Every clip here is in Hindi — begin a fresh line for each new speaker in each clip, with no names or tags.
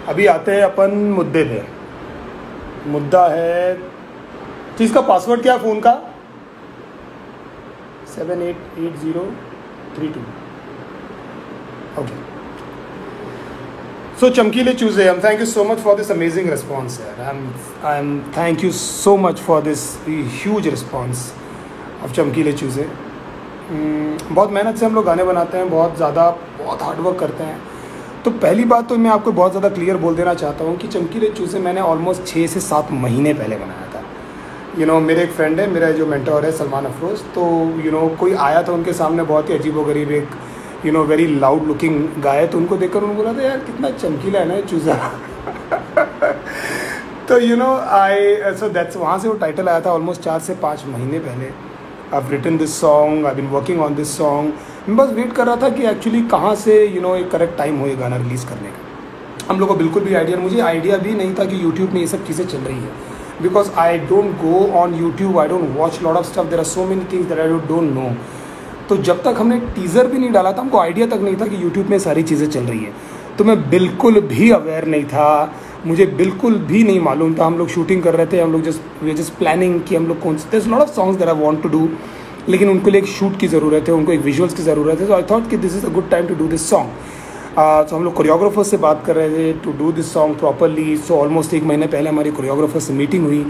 अभी आते हैं अपन मुद्दे पे। मुद्दा है तो इसका पासवर्ड क्या है फ़ोन का? 788032। ओके, सो चमकीले चूजे, thank you so much for this amazing response यार। I am thank you so much for this huge response of चमकीले चूजे। बहुत मेहनत से हम लोग गाने बनाते हैं, बहुत हार्डवर्क करते हैं। तो पहली बात तो मैं आपको बहुत ज़्यादा क्लियर बोल देना चाहता हूँ कि चमकीले चूजे मैंने ऑलमोस्ट 6 से 7 महीने पहले बनाया था। मेरे एक फ्रेंड है, मेरा जो मेंटोर है सलमान अफरोज़, तो कोई आया था उनके सामने, बहुत ही अजीबोगरीब एक वेरी लाउड लुकिंग गाय, तो उनको देखकर उन्होंने बोला था यार कितना चमकीला है ना चूज़ा। तो सो दैट्स वहाँ से वो टाइटल आया था ऑलमोस्ट 4 से 5 महीने पहले। I've written this song, I've been working on this song। मैं बस वेट कर रहा था कि एक्चुअली कहाँ से एक करेक्ट टाइम हो ये गाना रिलीज़ करने का। हम लोग को बिल्कुल भी मुझे आइडिया भी नहीं था कि यूट्यूब में ये सब चीज़ें चल रही है, because I don't go on YouTube, I don't watch lot of stuff, there are so many things that I don't know. तो जब तक हमने टीज़र भी नहीं डाला था, हमको आइडिया तक नहीं था कि यूट्यूब में सारी चीज़ें चल रही है। तो मैं बिल्कुल भी अवेयर नहीं था, मुझे बिल्कुल भी नहीं मालूम था। हम लोग शूटिंग कर रहे थे, हम लोग जस्ट प्लानिंग कि हम लोग कौन से, there is lot of songs that I want to do, लेकिन उनको लिए एक शूट की ज़रूरत है, उनको एक विजुअल्स की ज़रूरत है। सो आई थॉट कि this is a good time to do this song. तो हम लोग कोरियोग्राफर से बात कर रहे थे to do this song properly. So almost 1 महीने पहले हमारी कोरियोग्राफर से मीटिंग हुई,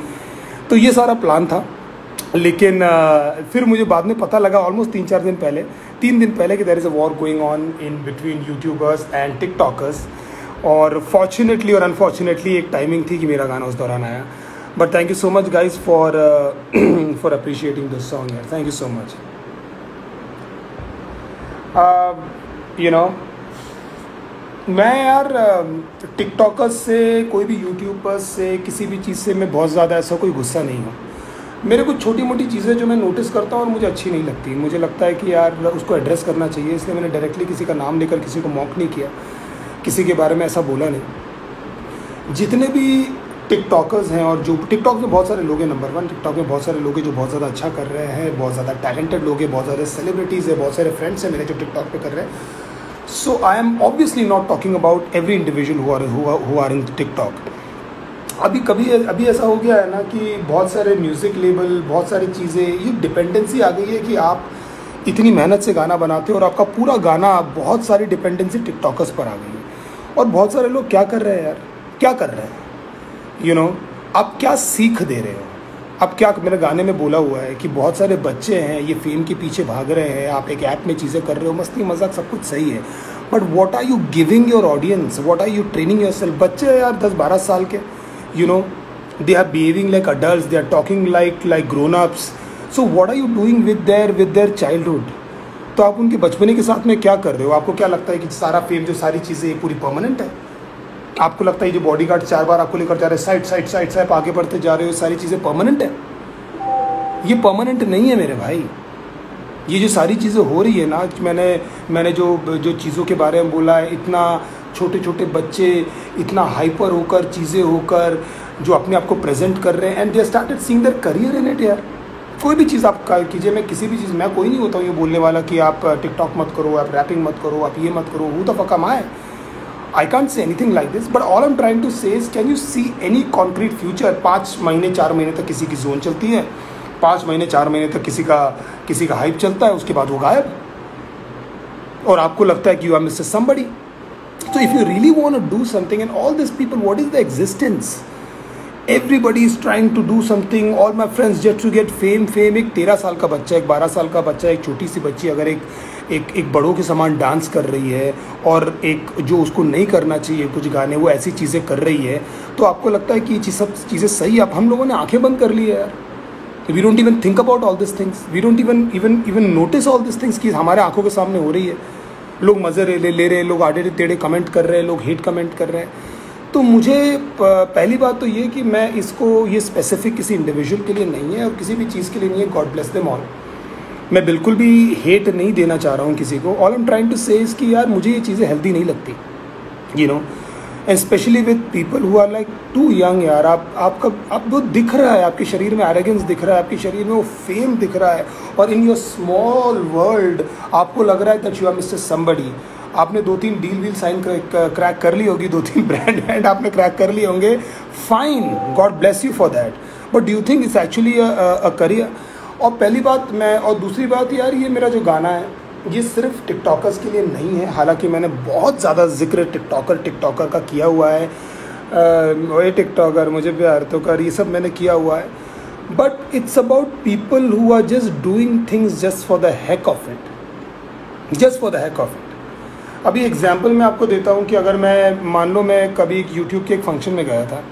तो ये सारा प्लान था। लेकिन फिर मुझे बाद में पता लगा ऑलमोस्ट 3 दिन पहले कि there is a war going on in between YouTubers and TikTokers. और फॉर्चुनेटली और अनफॉर्चुनेटली एक टाइमिंग थी कि मेरा गाना उस दौरान आया। But thank you so much guys for appreciating this song यार, थैंक यू सो मच। मैं यार टिकटॉकर्स से, कोई भी यूट्यूबर्स से, किसी भी चीज़ से मैं बहुत ज़्यादा ऐसा कोई गुस्सा नहीं हूँ। मेरे कुछ छोटी मोटी चीज़ें जो मैं नोटिस करता हूँ और मुझे अच्छी नहीं लगती, मुझे लगता है कि यार उसको एड्रेस करना चाहिए, इसलिए मैंने डायरेक्टली किसी का नाम लेकर किसी को मॉक नहीं किया, किसी के बारे में ऐसा बोला नहीं। जितने भी टिकटॉकर्स हैं, और जो टिकटॉक में बहुत सारे लोग हैं, नंबर 1 टिकटॉक में बहुत सारे लोग हैं जो बहुत ज़्यादा अच्छा कर रहे हैं, बहुत ज़्यादा टैलेंटेड लोग हैं, बहुत सारे सेलिब्रिटीज़ हैं, बहुत सारे फ्रेंड्स हैं मेरे जो टिकटॉक पे कर रहे हैं। So I am obviously not talking about every individual who are in TikTok. अभी ऐसा हो गया है ना कि बहुत सारे म्यूज़िक लेबल, बहुत सारी चीज़ें, ये डिपेंडेंसी आ गई है कि आप इतनी मेहनत से गाना बनाते हो और आपका पूरा गाना, बहुत सारी डिपेंडेंसी टिकटॉकर्स पर आ गई है। और बहुत सारे लोग क्या कर रहे हैं यार, क्या कर रहे हैं, आप क्या सीख दे रहे हो? अब क्या, मेरे गाने में बोला हुआ है कि बहुत सारे बच्चे हैं ये फेम के पीछे भाग रहे हैं, आप एक ऐप में चीज़ें कर रहे हो, मस्ती मजाक सब कुछ सही है, but what are you giving your audience, what are you training yourself? बच्चे हैं यार 10-12 साल के, they are behaving like adults, they are talking like grown ups. So what are you doing with their childhood? तो आप उनके बचपने के साथ में क्या कर रहे हो? आपको क्या लगता है कि सारा फेम, जो सारी चीज़ें, ये पूरी परमानेंट है? आपको लगता है जो बॉडीगार्ड 4 बार आपको लेकर जा रहे हैं साइड आप आगे बढ़ते जा रहे हो, सारी चीज़ें परमानेंट है? ये परमानेंट नहीं है मेरे भाई। ये जो सारी चीज़ें हो रही है ना, मैंने जो चीज़ों के बारे में बोला है, इतना छोटे छोटे बच्चे इतना हाइपर होकर, चीज़ें होकर, जो अपने आप को प्रेजेंट कर रहे हैं, and they started seeing their career in it यार। कोई भी चीज़ आप कीजिए, मैं किसी भी चीज़, मैं कोई नहीं होता हूँ ये बोलने वाला कि आप टिकटॉक मत करो, आप रैपिंग मत करो, आप ये मत करो, who the fuck am I? I can't say anything like this, but all I'm trying to say is, can you see any concrete future? 5 महीने 4 महीने तक किसी की जोन चलती है, 5 महीने 4 महीने तक किसी का हाइप चलता है, उसके बाद वो गायब, और आपको लगता है कि you are Mr. Somebody. So if you really want to do something, and all these people, what is the existence? Everybody is trying to do something. All my friends just to get fame. एक 13 साल का बच्चा, एक 12 साल का बच्चा, एक छोटी सी बच्ची अगर एक बड़ों के समान डांस कर रही है, और एक जो उसको नहीं करना चाहिए कुछ गाने, वो ऐसी चीज़ें कर रही है, तो आपको लगता है कि ये सब चीज़ें सही? आप, हम लोगों ने आंखें बंद कर ली है यार। We don't even think about all this things, we don't even notice all this things कि हमारे आंखों के सामने हो रही है। लोग मज़े ले रहे हैं, लोग आड़े टेढ़े कमेंट कर रहे हैं, लोग हेट कमेंट कर रहे हैं। तो मुझे पहली बात तो ये कि मैं इसको, ये स्पेसिफिक किसी इंडिविजुअल के लिए नहीं है और किसी भी चीज़ के लिए नहीं है, गॉड ब्लेस देम ऑल। मैं बिल्कुल भी हेट नहीं देना चाह रहा हूँ किसी को। All I am trying to say is कि यार मुझे ये चीज़ें हेल्दी नहीं लगती, specially with people who are like too young यार। आप वो दिख रहा है, आपके शरीर में एरोगेंस दिख रहा है, आपके शरीर में वो फेम दिख रहा है, और इन योर स्मॉल वर्ल्ड आपको लग रहा है that you are mister somebody. आपने 2-3 डील वील साइन क्रैक कर ली होगी, 2-3 ब्रांड आपने क्रैक कर लिए होंगे, fine, God bless you for that, but do you think it's actually a career? और पहली बात मैं, और दूसरी बात यार, ये मेरा जो गाना है ये सिर्फ टिकटॉकर्स के लिए नहीं है, हालांकि मैंने बहुत ज़्यादा जिक्र टिकटॉकर का किया हुआ है, वही टिकटॉकर मुझे प्यार तो कर, ये सब मैंने किया हुआ है, but it's about people who are just doing things just for the heck of it, just for the heck of it. अभी एग्जांपल मैं आपको देता हूँ कि अगर मैं, मान लो मैं कभी एक यूट्यूब के एक फंक्शन में गया था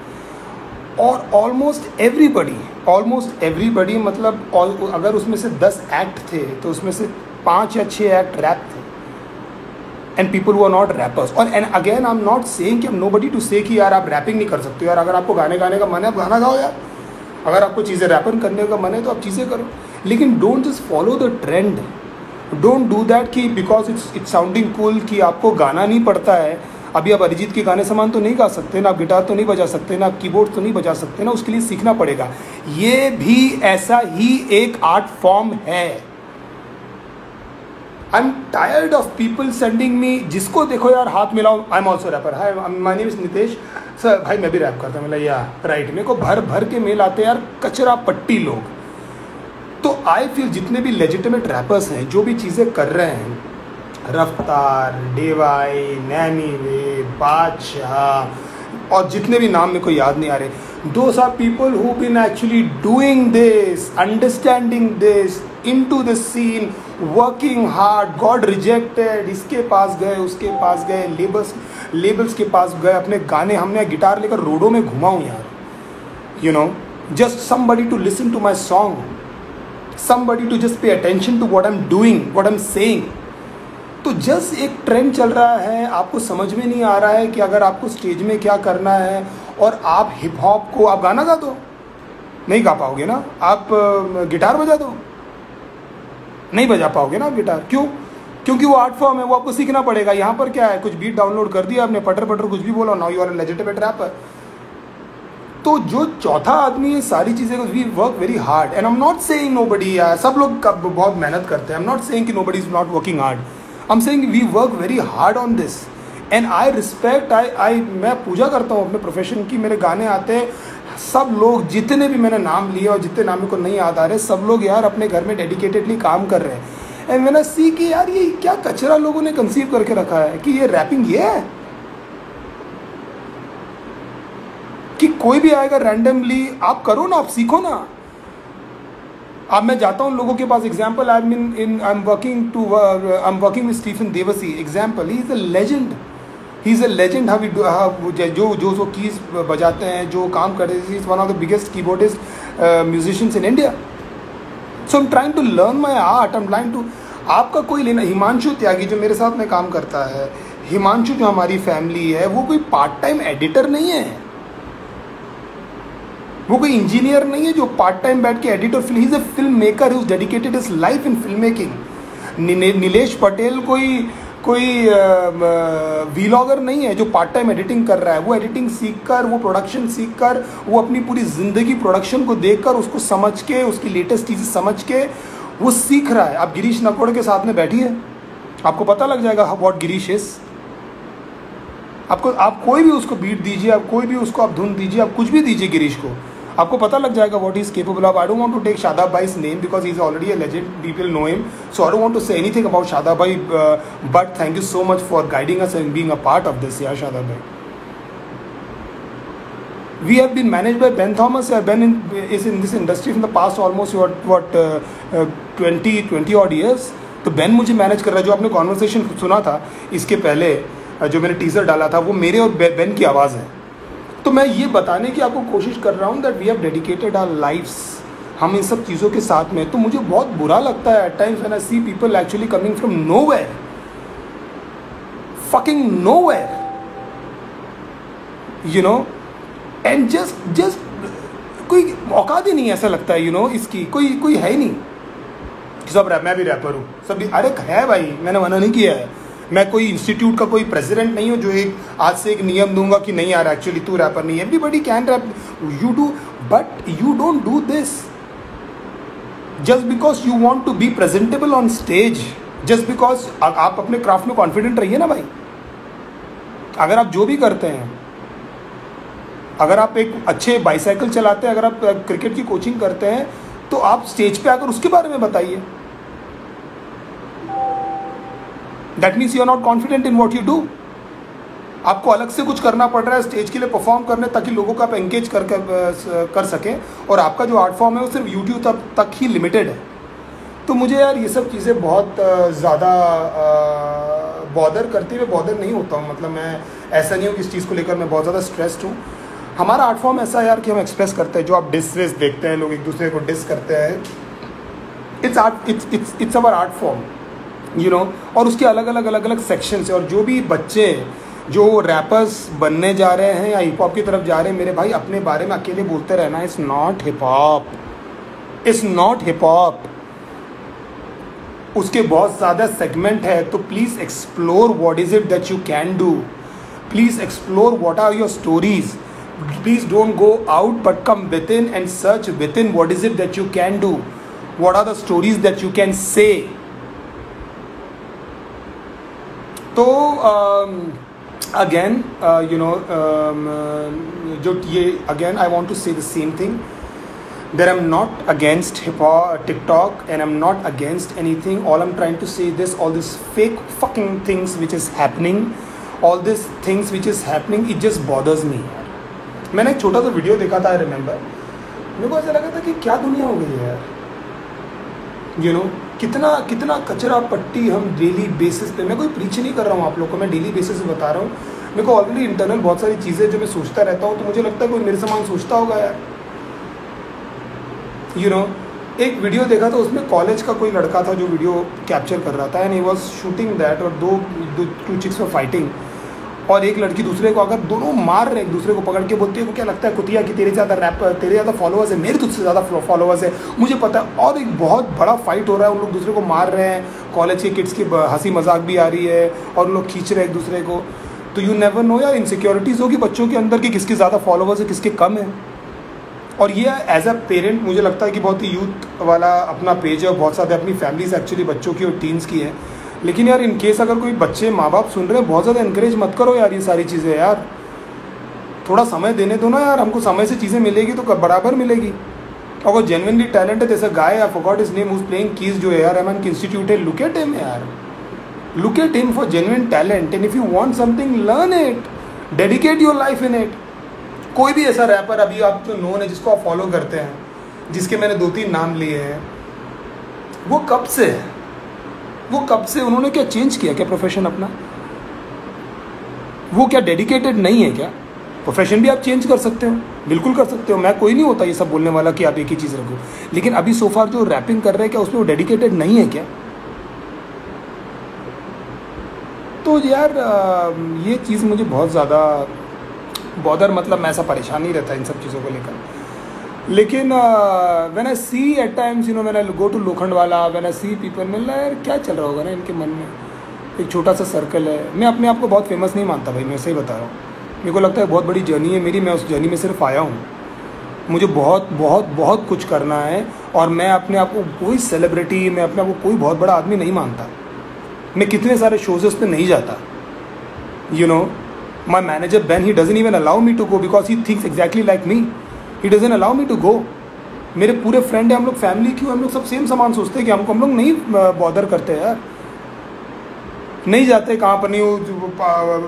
और ऑलमोस्ट एवरीबडी मतलब अगर उसमें से 10 एक्ट थे तो उसमें से 5 या 6 एक्ट रैप थे, and people who are not rappers. और and again I am not saying कि आई एम नोबडी टू से कि यार आप रैपिंग नहीं कर सकते यार, अगर आपको गाने गाने का मन है आप गाना गाओ यार, अगर आपको चीज़ें रैपर करने का मन है तो आप चीज़ें करो, लेकिन don't just follow the trend, don't do that कि बिकॉज इट्स साउंडिंग कूल कि आपको गाना नहीं पड़ता है। अभी आप अरिजीत के गाने समान तो नहीं गा सकते ना, आप गिटार तो नहीं बजा सकते ना, आप कीबोर्ड तो नहीं बजा सकते ना, उसके लिए सीखना पड़ेगा। ये भी ऐसा ही एक आर्ट फॉर्म है। I am tired of people sending me, जिसको देखो यार हाथ मिलाओ, I am also rapper, hi my name is Nitesh sir, भाई मैं भी रैप करता हूँ, मतलब या राइट, मेरे को भर भर के मेल आते हैं यार, कचरा पट्टी लोग। तो आई फील जितने भी लेजिटिमेट रैपर्स हैं जो भी चीज़ें कर रहे हैं, रफ्तार, डेवाई, नैनी वे, बादशाह और जितने भी नाम मेरे को याद नहीं आ रहे, those are people who been actually doing this, understanding this, into the scene, working hard, got rejected, इसके पास गए उसके पास गए, लेबल्स के पास गए, अपने गाने, हमने गिटार लेकर रोडों में घुमा हूँ यार, you know, just somebody to listen to my song, somebody to just pay attention to what I'm doing, what I'm saying। तो जस्ट एक ट्रेंड चल रहा है, आपको समझ में नहीं आ रहा है कि अगर आपको स्टेज में क्या करना है, और आप हिप हॉप को, आप गाना गा दो, नहीं गा पाओगे ना, आप गिटार बजा दो, नहीं बजा पाओगे ना आप गिटार, क्यों? क्योंकि वो आर्ट फॉर्म है, वो आपको सीखना पड़ेगा। यहाँ पर क्या है, कुछ बीट डाउनलोड कर दिया आपने, पटर पटर कुछ भी बोला, now you are a legitimate rapper. तो जो चौथा आदमी ये सारी चीज़ें, we work very hard, and I am not saying nobody, सब लोग बहुत मेहनत करते हैं, आई एम नॉट सेइंग कि nobody is not working hard, I am saying we work very hard on this, and I respect, मैं पूजा करता हूँ अपने प्रोफेशन की। मेरे गाने आते हैं, सब लोग जितने भी मैंने नाम लिए और जितने नाम को नहीं याद आ रहे, सब लोग यार अपने घर में डेडिकेटेडली काम कर रहे हैं, एंड मैंने सी कि यार ये क्या कचरा लोगों ने कंसीव करके रखा है कि ये रैपिंग ये है कि कोई भी आएगा रैंडमली, आप करो ना, आप सीखो ना। अब मैं जाता हूँ लोगों के पास, example I am working with Stephen Devassy, example, he is a legend, he is a legend. जो कीज बजाते हैं, जो काम करते हैं, is one of the biggest keyboardist musicians in India. So I am trying to learn my art, I am trying to, आपका कोई लेना, हिमांशु त्यागी जो मेरे साथ में काम करता है, हिमांशु जो हमारी फैमिली है, वो कोई पार्ट टाइम एडिटर नहीं है, वो कोई इंजीनियर नहीं है जो पार्ट टाइम बैठ के editor, he is a film maker, who dedicated his life in film making. Nilesh Patel कोई वीलॉगर नहीं है जो पार्ट टाइम एडिटिंग कर रहा है, वो एडिटिंग सीख कर, वो प्रोडक्शन सीख कर, वो अपनी पूरी जिंदगी प्रोडक्शन को देखकर, उसको समझ के, उसकी लेटेस्ट चीज़ें समझ के वो सीख रहा है। आप गिरीश नकोड़ के साथ में बैठिए, आपको पता लग जाएगा व्हाट गिरीश इज। आप कोई भी उसको बीट दीजिए, आप कोई भी उसको आप धुन दीजिए, आप कुछ भी दीजिए गिरीश को, आपको पता लग जाएगा what is capable of. I don't want to take Shadab भाई's name because he is already a legend, people know him, so I don't want to say anything about Shadab भाई, but thank you so much for guiding us and being a part of this, यार शादाब भाई। We have been managed by Ben Thomas. Ben is in this industry from the past almost 20 odd years. तो Ben मुझे मैनेज कर रहा है। जो आपने कॉन्वर्सेशन सुना था इसके पहले, जो मैंने टीजर डाला था, वो मेरे और बेन की आवाज़ है। तो मैं ये बताने की आपको कोशिश कर रहा हूँ that we have dedicated our lifes, हम इन सब चीज़ों के साथ में। तो मुझे बहुत बुरा लगता है at times when I see people actually coming from nowhere, fucking nowhere, you know, and just कोई औकात ही नहीं है, ऐसा लगता है, यू नो, इसकी कोई है ही नहीं। सब रैप, मैं भी रैपर हूँ, सब अरे है भाई, मैंने मना नहीं किया है, मैं कोई इंस्टीट्यूट का कोई प्रेसिडेंट नहीं हूँ जो एक आज से एक नियम दूंगा कि नहीं यार एक्चुअली तू रैपर नहीं है। Everybody can rap, you do, but you don't do this just because you want to be presentable on stage, just because आप अपने क्राफ्ट में कॉन्फिडेंट रहिए ना भाई। अगर आप जो भी करते हैं, अगर आप एक अच्छे बाईसाइकिल चलाते हैं, अगर आप क्रिकेट की कोचिंग करते हैं, तो आप स्टेज पे आकर उसके बारे में बताइए। That means you are not confident in what you do. आपको अलग से कुछ करना पड़ रहा है स्टेज के लिए परफॉर्म करने, ताकि लोगों को आप एंगेज कर सकें, और आपका जो आर्ट फॉर्म है वो सिर्फ यूट्यूब तक ही लिमिटेड है। तो मुझे यार ये सब चीज़ें बहुत ज़्यादा बॉदर करती है। मैं बॉदर नहीं होता हूँ, मतलब मैं ऐसा नहीं हूँ कि इस चीज़ को लेकर मैं बहुत ज़्यादा स्ट्रेस्ड हूँ। हमारा आर्ट फॉर्म ऐसा है यार कि हम एक्सप्रेस करते हैं। जो आप डिस रेस देखते हैं, लोग एक दूसरे को डिस करते हैं, it's our art form, you know. और उसके अलग अलग सेक्शंस है। और जो भी बच्चे जो रैपर्स बनने जा रहे हैं या हिप हॉप की तरफ जा रहे हैं, मेरे भाई अपने बारे में अकेले बोलते रहना it's not hip hop, it's not hip hop. उसके बहुत ज़्यादा सेगमेंट है। तो please explore what is it that you can do, please explore what are your stories, please don't go out but come within and search within what is it that you can do, what are the stories that you can say. तो again you know जो ये again I want to say the same thing that I'm not against hip hop TikTok and I'm not against anything. All I'm trying to say this, all this fake fucking things which is happening, all these things which is happening, it just bothers me. मैंने एक छोटा सा वीडियो देखा था, I remember, मेरे को ऐसा लगा था कि क्या दुनिया हो गई है यार, you know, कितना कचरा पट्टी हम डेली बेसिस पे। मैं कोई प्रीच नहीं कर रहा हूँ आप लोगों को, मैं डेली बेसिस पे बता रहा हूँ। मेरे को ऑलरेडी इंटरनल बहुत सारी चीज़ें जो मैं सोचता रहता हूँ, तो मुझे लगता है कोई मेरे समान सोचता होगा यार, यू नो। एक वीडियो देखा था, उसमें कॉलेज का कोई लड़का था जो वीडियो कैप्चर कर रहा था, and he was shooting that, और टू चिक्स वर फाइटिंग, और एक लड़की दूसरे को अगर दोनों मार रहे एक दूसरे को पकड़ के, बोलती है को क्या लगता है कुतिया कि तेरे ज़्यादा फॉलोअर्स है, मेरे तुझसे ज़्यादा फॉलोअर्स है, मुझे पता है। और एक बहुत बड़ा फाइट हो रहा है, उन लोग दूसरे को मार रहे हैं, कॉलेज के किड्स की हंसी मजाक भी आ रही है, और उन लोग खींच रहे हैं एक दूसरे को। तो यू नेवर नो यार, इनसिक्योरिटीज़ होगी बच्चों के अंदर कि किसके ज़्यादा फॉलोअर्स है, किसके कम है। और ये एज अ पेरेंट मुझे लगता है कि बहुत ही यूथ वाला अपना पेज है, और बहुत सारे अपनी फैमिलीज एक्चुअली बच्चों की और टीन्स की है। लेकिन यार इन केस अगर कोई बच्चे माँ बाप सुन रहे हैं, बहुत ज़्यादा इनकरेज मत करो यार ये सारी चीज़ें यार, थोड़ा समय देने दो ना यार, हमको समय से चीज़ें मिलेगी तो बराबर मिलेगी। अगर जेन्युइनली टैलेंट है, जैसा guy I forgot his name who's playing keys जो है यार, रहमान की इंस्टीट्यूट है, लुक एट हिम यार, look at him for genuine talent, and if you want something learn it, dedicate your life in it. कोई भी ऐसा रैपर अभी आप जो नोन है, जिसको आप फॉलो करते हैं, जिसके मैंने 2-3 नाम लिए हैं, वो कब से है, वो कब से उन्होंने क्या चेंज किया क्या प्रोफेशन अपना? वो क्या डेडिकेटेड नहीं है क्या? प्रोफेशन भी आप चेंज कर सकते हो, बिल्कुल कर सकते हो। मैं कोई नहीं होता ये सब बोलने वाला कि आप एक ही चीज़ रखो, लेकिन अभी सोफार जो रैपिंग कर रहे हैं, क्या उसमें वो डेडिकेटेड नहीं है क्या? तो यार ये चीज़ मुझे बहुत ज़्यादा बॉदर, मतलब मैं ऐसा परेशान नहीं रहता इन सब चीज़ों को लेकर। लेकिन when I see at times, you know, when I go to Lokhandwala, when I see people, मिल रहा है यार क्या चल रहा होगा ना इनके मन में, एक छोटा सा सर्कल है। मैं अपने आप को बहुत फेमस नहीं मानता भाई, मैं सही बता रहा हूँ। मेरे को लगता है बहुत बड़ी जर्नी है मेरी, मैं उस जर्नी में सिर्फ आया हूँ। मुझे बहुत बहुत बहुत कुछ करना है, और मैं अपने आप को कोई सेलिब्रिटी, मैं अपने आप को कोई बहुत बड़ा आदमी नहीं मानता। मैं कितने सारे शोज़ उस पर नहीं जाता, you know. My manager Ben, he doesn't even allow me to go because he thinks exactly like me. He doesn't allow me to go. मेरे पूरे फ्रेंड हैं, हम लोग फैमिली क्यों, हम लोग सब सेम सामान सोचते हैं कि हम लोग नहीं बॉदर करते यार, नहीं जाते कहाँ पर नहीं, वो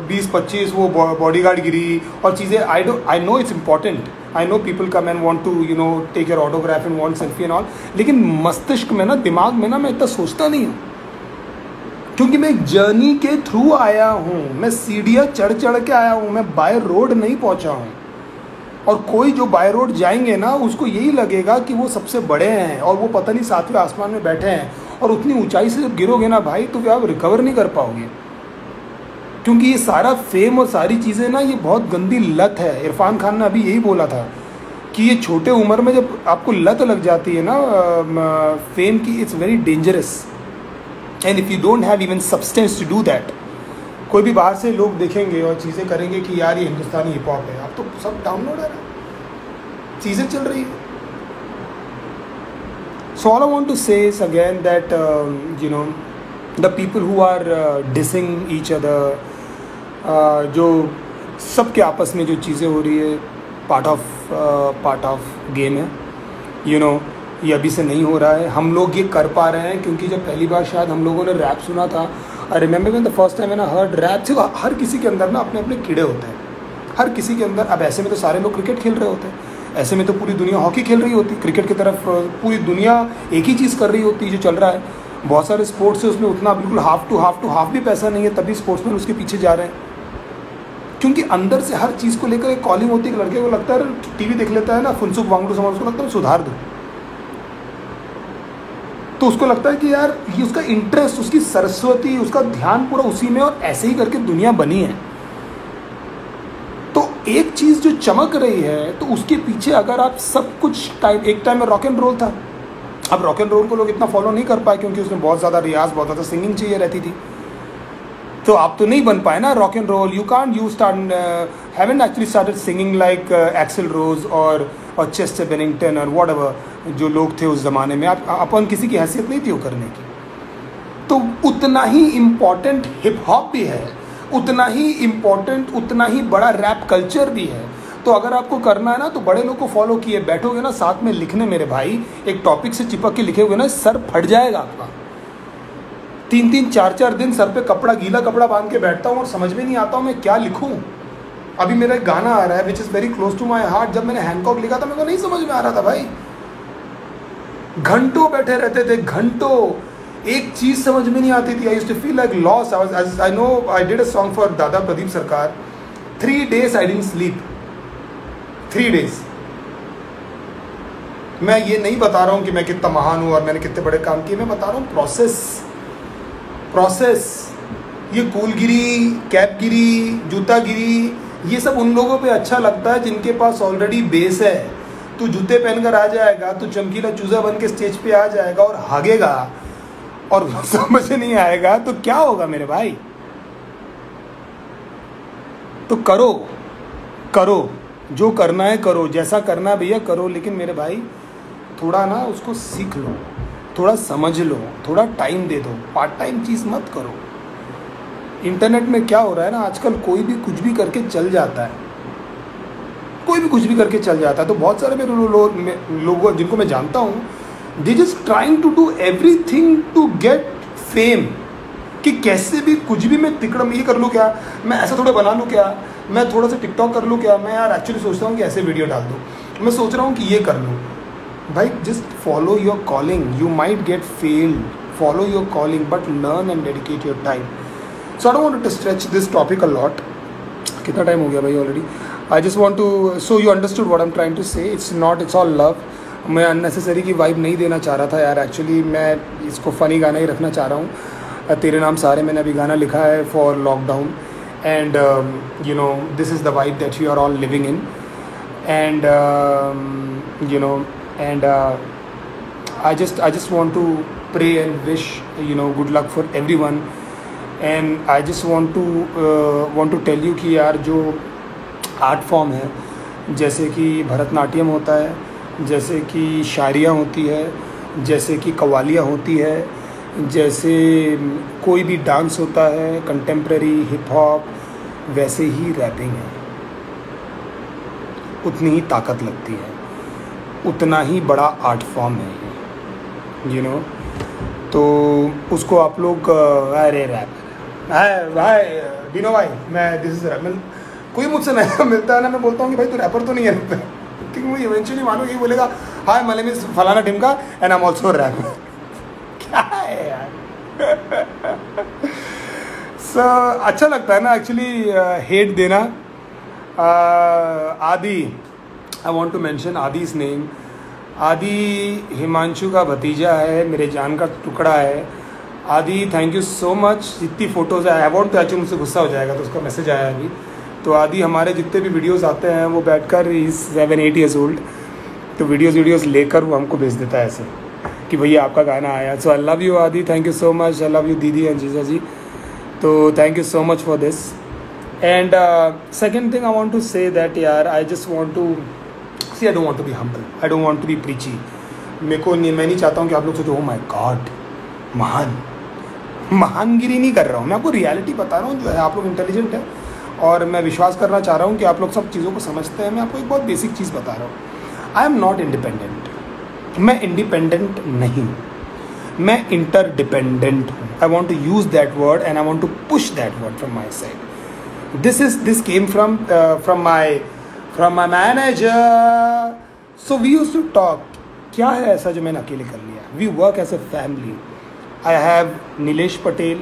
20-25 वो बॉडीगार्ड गिरी और चीज़ें। I know it's important, I know people come and want to, you know, take your autograph and want selfie and all, लेकिन मस्तिष्क में ना, दिमाग में ना, मैं इतना सोचता नहीं हूँ, क्योंकि मैं एक जर्नी के थ्रू आया हूँ। मैं सीढ़ियाँ चढ़ के आया हूँ, मैं बाय रोड नहीं पहुँचा हूँ। और कोई जो बाय रोड जाएंगे ना, उसको यही लगेगा कि वो सबसे बड़े हैं, और वो पता नहीं 7वें आसमान में बैठे हैं, और उतनी ऊंचाई से जब गिरोगे ना भाई, तो फिर आप रिकवर नहीं कर पाओगे। क्योंकि ये सारा फेम और सारी चीज़ें ना, ये बहुत गंदी लत है। इरफान खान ने अभी यही बोला था कि ये छोटे उम्र में जब आपको लत लग जाती है ना फेम की, it's very dangerous, and if you don't have even substance to do that, कोई भी बाहर से लोग देखेंगे और चीज़ें करेंगे कि यार ये हिंदुस्तानी हिप हॉप है, अब तो सब डाउनलोड है, चीज़ें चल रही है। So all I want to say is again that, you know, the people who are dissing each other, जो सबके आपस में जो चीज़ें हो रही है, पार्ट ऑफ गेम है, यू नो। ये अभी से नहीं हो रहा है, हम लोग ये कर पा रहे हैं क्योंकि जब पहली बार शायद हम लोगों ने रैप सुना था, I remember when the first time मैंने हर्ड रैप, से हर किसी के अंदर ना अपने अपने कीड़े होते हैं, हर किसी के अंदर। अब ऐसे में तो सारे लोग क्रिकेट खेल रहे होते हैं, ऐसे में तो पूरी दुनिया हॉकी खेल रही होती, क्रिकेट की तरफ पूरी दुनिया एक ही चीज़ कर रही होती जो चल रहा है। बहुत सारे स्पोर्ट्स है, उसमें उतना बिल्कुल हाफ टू हाफ भी पैसा नहीं है, तभी स्पोर्ट्समैन उसके पीछे जा रहे हैं, क्योंकि अंदर से हर चीज़ को लेकर एक कॉलिंग होती है। लड़के को लगता है टीवी देख लेता है ना, फुनसुक वांगडू समाज, उसको लगता है सुधार दो, तो उसको लगता है कि यार ये उसका इंटरेस्ट, उसकी सरस्वती, उसका ध्यान पूरा उसी में, और ऐसे ही करके दुनिया बनी है। तो एक चीज़ जो चमक रही है, तो उसके पीछे अगर आप सब कुछ एक टाइम में रॉक एंड रोल था, अब रॉक एंड रोल को लोग इतना फॉलो नहीं कर पाए क्योंकि उसमें बहुत ज़्यादा रियाज, बहुत ज़्यादा सिंगिंग चाहिए रहती थी, तो आप तो नहीं बन पाए ना rock and roll. You can't you haven't actually started singing like Axl Rose और चेस्टर बेनिंगटन और व्हाटएवर जो लोग थे उस ज़माने में। आप अपन किसी की हैसियत नहीं थी वो करने की। तो उतना ही इम्पॉर्टेंट हिप हॉप भी है, उतना ही इम्पॉर्टेंट, उतना ही बड़ा रैप कल्चर भी है। तो अगर आपको करना है ना, तो बड़े लोग को फॉलो किए बैठोगे ना साथ में लिखने, मेरे भाई एक टॉपिक से चिपक के लिखे हुए ना, सर फट जाएगा आपका। 3-3 4-4 दिन सर पे कपड़ा, गीला कपड़ा बांध के बैठता हूँ और समझ में नहीं आता हूँ मैं क्या लिखूँ। अभी मेरा एक गाना आ रहा है which is very close to my heart, जब मैंने हैंकॉक लिखा था मेरे को नहीं समझ में आ रहा था भाई, घंटों बैठे रहते थे, घंटों एक चीज़ समझ में नहीं आती थी। I used to feel like loss. I know I did a song for दादा Pradeep Sarkar, 3 days I didn't sleep, 3 days। मैं ये नहीं बता रहा हूँ कि मैं कितना महान हूँ और मैंने कितने बड़े काम किए, मैं बता रहा हूँ प्रोसेस। ये कूलगिरी, कैपगिरी, जूतागिरी, ये सब उन लोगों पे अच्छा लगता है जिनके पास ऑलरेडी बेस है। तू जूते पहनकर आ जाएगा, तू चमकीला चूजा बन के स्टेज पे आ जाएगा और भागेगा और समझ नहीं आएगा तो क्या होगा मेरे भाई। तो करो जो करना है करो, जैसा करना है भैया करो, लेकिन मेरे भाई थोड़ा ना उसको सीख लो, थोड़ा समझ लो, थोड़ा टाइम दे दो, पार्ट टाइम चीज़ मत करो। इंटरनेट में क्या हो रहा है ना आजकल, कोई भी कुछ भी करके चल जाता है, कोई भी कुछ भी करके चल जाता है। तो बहुत सारे मेरे लोग जिनको मैं जानता हूँ, they just trying to do everything to get fame, कि कैसे भी कुछ भी मैं तिकड़म ये कर लूँ क्या, मैं ऐसा थोड़ा बना लूँ क्या, मैं थोड़ा सा टिकटॉक कर लूँ क्या, मैं यार एक्चुअली सोचता हूँ कि ऐसे वीडियो डाल दूँ, मैं सोच रहा हूँ कि ये कर लूँ। भाई just follow your calling, you might get failed, follow your calling but learn and dedicate your time. So I don't want to stretch this topic a lot. कितना टाइम हो गया भाई already? I just want to, so you understood what I am trying to say, it's all love. मैं अननेसेसरी की वाइब नहीं देना चाह रहा था यार, एक्चुअली मैं इसको फ़नी गाना ही रखना चाह रहा हूँ। तेरे नाम सारे मैंने अभी गाना लिखा है for lockdown, and you know this is the vibe that you are all living in, and you know, and I just want to pray and wish, you know, good luck for everyone, and I just want to tell you कि यार जो आर्ट फॉर्म है, जैसे कि भरतनाट्यम होता है, जैसे कि शायरियाँ होती है, जैसे कि कव्वालियाँ होती है, जैसे कोई भी डांस होता है कंटेम्प्रेरी हिप हॉप, वैसे ही रैपिंग है, उतनी ही ताकत लगती है, उतना ही बड़ा आर्ट फॉर्म है, यू नो। तो उसको आप लोग अरे रैप भाई डिनो भाई, मैं दिस इज रैप, कोई मुझसे नया मिलता है ना, मैं बोलता हूँ कि भाई तू रैपर तो नहीं है, क्योंकि मुझे इवेंचुअली मानो यही बोलेगा हाय माय नेम इज फलाना टिमका and I am also rap. क्या है यार। सो अच्छा लगता है ना एक्चुअली हेट देना। Aadi, I want to mention Aadi's name. Aadi Himanshu का भतीजा है, मेरे जान का टुकड़ा है। आदि थैंक यू सो मच। जितनी फ़ोटोज़ है, आई वॉन्ट टू एक्चुअली, मुझसे गुस्सा हो जाएगा तो उसका मैसेज आया अभी। तो आदि हमारे जितने भी वीडियोस आते हैं वो बैठकर इज़ 7-8 years old, तो वीडियोस लेकर वो हमको भेज देता है ऐसे कि भैया आपका गाना आया। So I love you Aadi, thank you so much. I love you दीदी एंड जीजा जी, तो thank you so much for this. And second thing I want to say that यार, I just want to see, I don't want to be humble, I don't want to be preachy. मैं नहीं चाहता हूँ कि आप लोग सोचो ओ माय गॉड महान, महानगिरी नहीं कर रहा हूँ, मैं आपको रियलिटी बता रहा हूँ जो है। आप लोग इंटेलिजेंट है और मैं विश्वास करना चाह रहा हूँ कि आप लोग सब चीज़ों को समझते हैं। मैं आपको एक बहुत बेसिक चीज़ बता रहा हूँ, आई एम नॉट इंडिपेंडेंट। मैं इंडिपेंडेंट नहीं हूँ, मैं इंटरडिपेंडेंट हूँ। I want to use that word and I want to push that word from my side. This came from my manager. So we use to talk, क्या है ऐसा जो मैंने अकेले कर लिया। We work as a family. I have Nilesh Patel,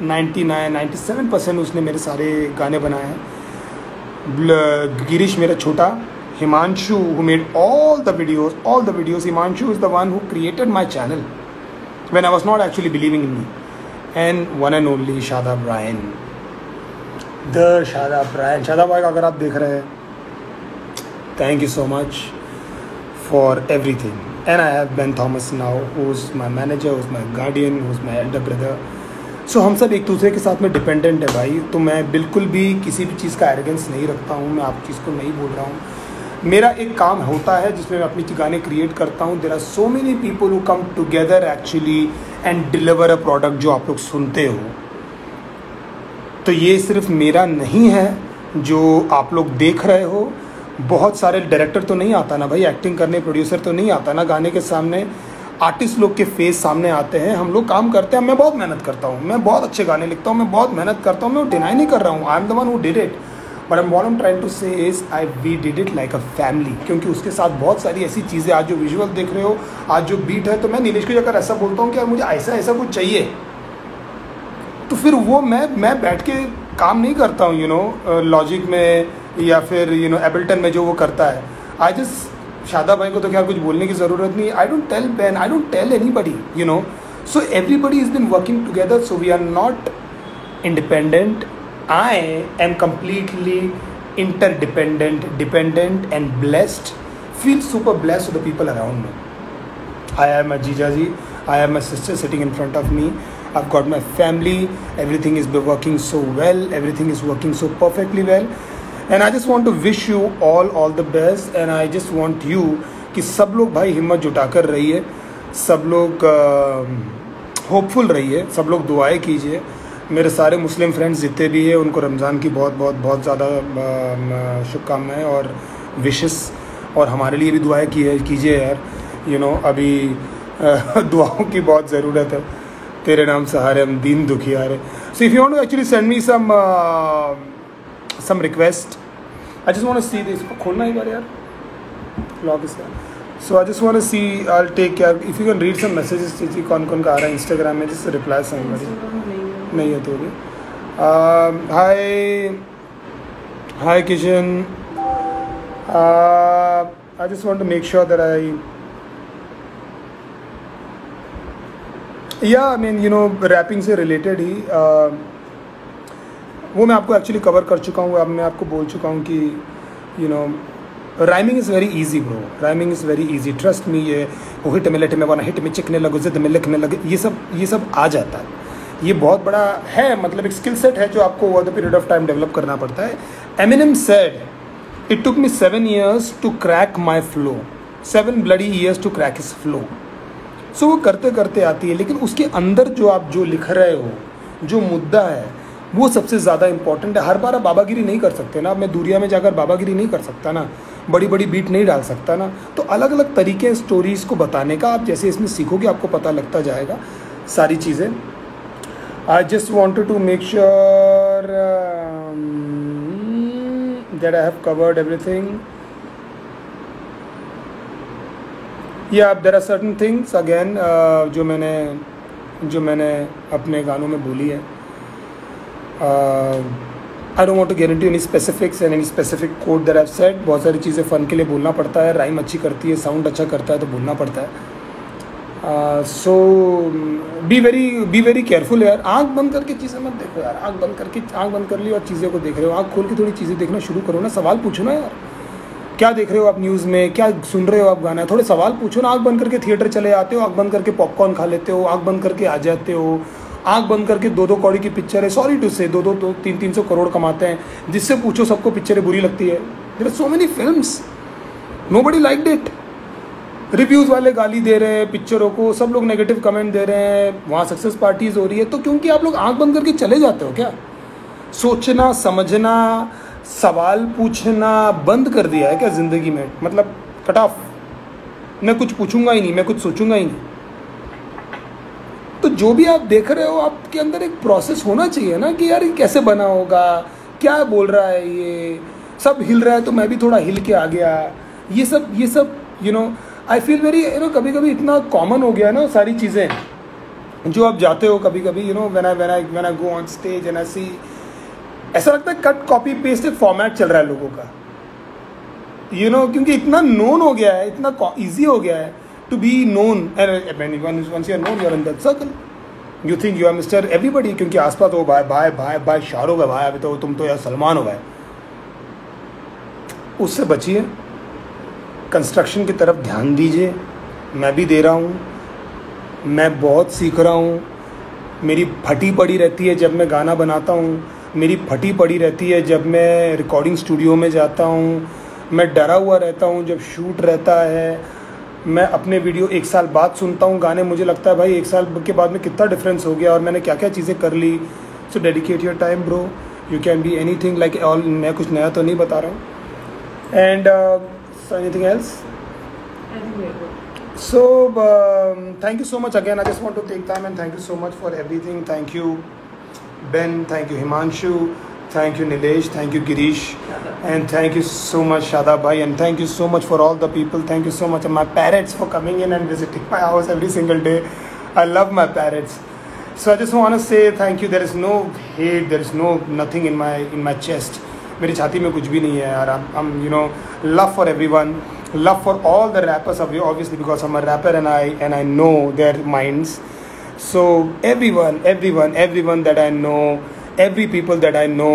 97% उसने मेरे सारे गाने बनाए हैं। गिरीश मेरा छोटा, Himanshu who made all the videos. Himanshu is the one who created my channel when I was not actually believing in me. And one and only Shadab Ryan. The Shadab Ryan. Shadab भाई अगर आप देख रहे हैं, thank you so much for everything. And I have Ben Thomas now, who's my manager, who's my guardian, who's my elder brother. So हम सब एक दूसरे के साथ में डिपेंडेंट है भाई। तो मैं बिल्कुल भी किसी भी चीज़ का एरोगेंस नहीं रखता हूँ, मैं आप चीज़ को नहीं बोल रहा हूँ। मेरा एक काम होता है जिसमें मैं अपनी गाने क्रिएट करता हूँ। There are so many people who come together actually and deliver a product जो आप लोग सुनते हो। तो ये सिर्फ मेरा नहीं है जो आप लोग देख रहे हो। बहुत सारे डायरेक्टर तो नहीं आता ना भाई एक्टिंग करने, प्रोड्यूसर तो नहीं आता ना गाने के सामने, आर्टिस्ट लोग के फेस सामने आते हैं। हम लोग काम करते हैं। मैं बहुत मेहनत करता हूँ, मैं बहुत अच्छे गाने लिखता हूँ, मैं बहुत मेहनत करता हूँ, मैं डिनाई नहीं कर रहा हूँ। I am the one who did it, but what I'm trying to say is we did it like a family। क्योंकि उसके साथ बहुत सारी ऐसी चीज़ें, आज जो विजुअल देख रहे हो, आज जो बीट है, तो मैं नीलेश को जाकर ऐसा बोलता हूँ कि यार मुझे ऐसा कुछ चाहिए, तो फिर वो मैं बैठ के काम नहीं करता हूँ लॉजिक में या फिर एबल्टन में जो वो करता है। आई जस्ट, शादा भाई को तो क्या कुछ बोलने की ज़रूरत नहीं। I don't tell Ben, I don't tell anybody, so everybody is been working together. So we are not independent. I am completely interdependent, dependent and blessed. Feel super blessed to the people around me. I have my Jijaji, I have my sister sitting in front of me. I've got my family. Everything is working so well. Everything is working so perfectly well. And I just want to wish you all the best. And I just want you कि सब लोग भाई हिम्मत जुटाकर रहिए, सब लोग होपफुल रहिए, सब लोग दुआएं कीजिए। मेरे सारे मुस्लिम फ्रेंड्स जितने भी हैं उनको रमज़ान की बहुत ज़्यादा शुभकामनाएं और विशेस, और हमारे लिए भी दुआएं कीजिए यार। अभी दुआओं की बहुत ज़रूरत है। तेरे नाम सहारे हम दीन दुखियारे। So if you want to actually send me some request, I just want to see this. खोलना एक बार यार लॉग इसका। So I just want to see, I will take care if you can read some messages. कौन का आ रहा है इंस्टाग्राम में, जिससे रिप्लाई समबडी नहीं है तो भी। Hi Kishan, I just want to make sure that I rapping से रिलेटेड ही वो मैं आपको एक्चुअली कवर कर चुका हूँ। अब मैं आपको बोल चुका हूँ कि rhyming is very easy bro, rhyming is very easy, trust me. ये वो हिट में लट में वाना हिट में चिकने लगो, जिद में लिखने लगे, ये सब आ जाता है। ये बहुत बड़ा है, मतलब एक स्किल सेट है जो आपको over the period of time develop करना पड़ता है। Eminem said it took me 7 years to crack my flow, 7 bloody years to crack his flow. So वो करते करते आती है, लेकिन उसके अंदर जो आप जो लिख रहे हो, जो मुद्दा है, वो सबसे ज़्यादा इंपॉर्टेंट है। हर बार आप बाबागिरी नहीं कर सकते ना। अब मैं दूरिया में जाकर बाबागिरी नहीं कर सकता ना, बड़ी बड़ी बीट नहीं डाल सकता ना। तो अलग अलग तरीके हैं स्टोरीज़ को बताने का। आप जैसे इसमें सीखोगे आपको पता लगता जाएगा सारी चीज़ें। I just wanted to make sure that I have covered everything. Yeah, there are certain things again जो मैंने अपने गानों में बोली है। I don't want to get into any specifics and any specific quote that I've said. बहुत सारी चीज़ें फ़न के लिए बोलना पड़ता है, राइम अच्छी करती है, साउंड अच्छा करता है तो बोलना पड़ता है। सो बी वेरी केयरफुल यार। आँख बंद करके चीज़ें मत देखो यार। आँख बंद कर ली और चीज़ें को देख रहे हो, आँख खोल के थोड़ी चीज़ें देखना शुरू करो ना। सवाल पूछो ना यार, क्या देख रहे हो आप न्यूज़ में, क्या सुन रहे हो आप गाना, थोड़े सवाल पूछो ना। आँख बंद करके थिएटर चले आते हो, आँख बंद करके पॉपकॉर्न खा लेते हो, आँख बंद करके आ जाते हो, आँख बंद करके 2-2 कौड़ी की पिक्चर है, सॉरी टू से 2-2 300 करोड़ कमाते हैं। जिससे पूछो सबको पिक्चरें बुरी लगती है। There are so many films, nobody liked it, reviews वाले गाली दे रहे हैं पिक्चरों को, सब लोग नेगेटिव कमेंट दे रहे हैं, वहाँ सक्सेस पार्टीज हो रही है, तो क्योंकि आप लोग आंख बंद करके चले जाते हो क्या? सोचना समझना सवाल पूछना बंद कर दिया है क्या ज़िंदगी में? मतलब कट ऑफ, मैं कुछ पूछूंगा ही नहीं, मैं कुछ सोचूंगा ही नहीं। तो जो भी आप देख रहे हो आपके अंदर एक प्रोसेस होना चाहिए ना कि यार ये कैसे बना होगा, क्या बोल रहा है ये, सब हिल रहा है तो मैं भी थोड़ा हिल के आ गया, ये सब you know I feel very कभी कभी इतना कॉमन हो गया है ना सारी चीज़ें जो आप जाते हो कभी कभी when I go on stage and I see, ऐसा लगता है कट कॉपी पेस्ट एक फॉर्मेट चल रहा है लोगों का, क्योंकि इतना नोन हो गया है, इतना ईजी हो गया है to be known, and once you are known you are in that circle, you think you are Mr. everybody, क्योंकि आसपास हो भाई शाहरुख है भाई, अभी तो तुम तो यार सलमान हो भाई। उससे बचिए, कंस्ट्रक्शन की तरफ ध्यान दीजिए, मैं भी दे रहा हूँ, मैं बहुत सीख रहा हूँ, मेरी फटी पड़ी रहती है जब मैं गाना बनाता हूँ, मेरी फटी पड़ी रहती है जब मैं रिकॉर्डिंग स्टूडियो में जाता हूँ, मैं डरा हुआ रहता हूँ जब शूट रहता है, मैं अपने वीडियो 1 साल बाद सुनता हूँ गाने, मुझे लगता है भाई 1 साल के बाद में कितना डिफरेंस हो गया और मैंने क्या क्या चीज़ें कर ली। So dedicate your time bro, you can be anything like all, मैं कुछ नया तो नहीं बता रहा हूँ। And anything else? So thank you so much again, I just want to take time and thank you so much for everything. Thank you Ben, thank you Himanshu, thank you Nilesh, thank you Girish, and thank you so much Shada bhai, and thank you so much for all the people. Thank you so much and my parrots for coming in and visiting my house every single day. I love my parrots. So I just want to say thank you. There is no hate, there is nothing in my chest. मेरी छाती में कुछ भी नहीं है यार. I'm love for everyone, love for all the rappers obviously because I'm a rapper and I know their minds. So everyone that I know, every people that I know,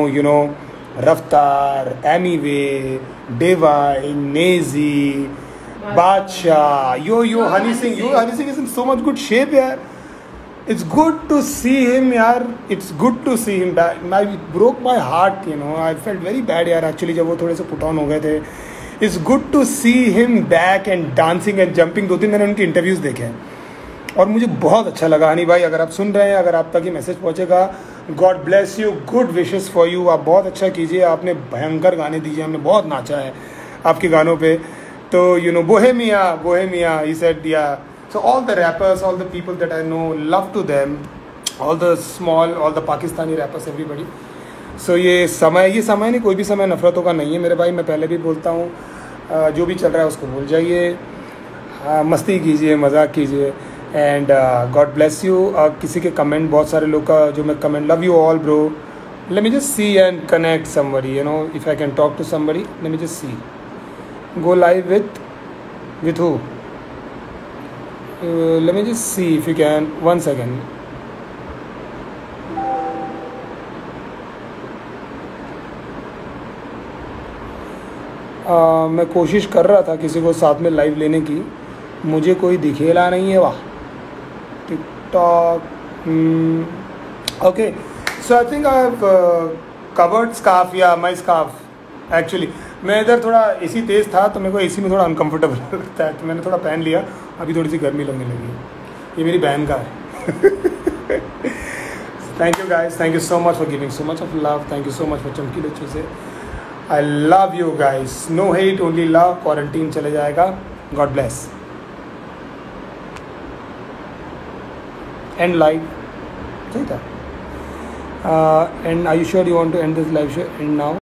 Raftar, Amiway, Devai, Nezi, Badshah, Yo Honey Singh. Honey Singh is in so much good shape, yaar. It's good to see him, yaar. It's good to see him back. It broke my heart, I felt very bad, yaar. Actually, जब वो थोड़े से put on हो गए थे. It's good to see him back and dancing and jumping. 2-3 मैंने उनकी interviews देखे हैं और मुझे बहुत अच्छा लगा। हनी भाई अगर आप सुन रहे हैं, अगर आप तक ये मैसेज पहुंचेगा, God bless you, good wishes for you, आप बहुत अच्छा कीजिए, आपने भयंकर गाने दीजिए, हमने बहुत नाचा है आपके गानों पे। तो Bohemia he said, yeah so all the rappers, all the people that I know, love to them, all the Pakistani rappers, everybody. So ये समय नहीं, कोई भी समय नफरतों का नहीं है मेरे भाई। मैं पहले भी बोलता हूँ, जो भी चल रहा है उसको भूल जाइए, मस्ती कीजिए, मजाक कीजिए, एंड गॉड ब्लेस यू। किसी के कमेंट, बहुत सारे लोग का जो मैं comment, love you all bro, let me just see and connect somebody, if I can talk to somebody, let me just see, go live with who, let me just see if you can, 1 second. मैं कोशिश कर रहा था किसी को साथ में लाइव लेने की, मुझे कोई दिखेला नहीं है। वाह, TikTok, okay. So I think I have covered scarf या माई स्कार्फ। एक्चुअली मैं इधर थोड़ा एसी तेज़ था तो मेरे को एसी में थोड़ा अनकम्फर्टेबल लगता है, तो मैंने थोड़ा पहन लिया, अभी थोड़ी सी गर्मी लगने लगी है। ये मेरी बहन का है। Thank you guys, thank you so much for giving so much of love, thank you so much for चमकीले चूजे। I love you guys, no hate only love. Quarantine चले जाएगा, गॉड ब्लेस। End live, सही था। And are you sure you want to end this live show? And now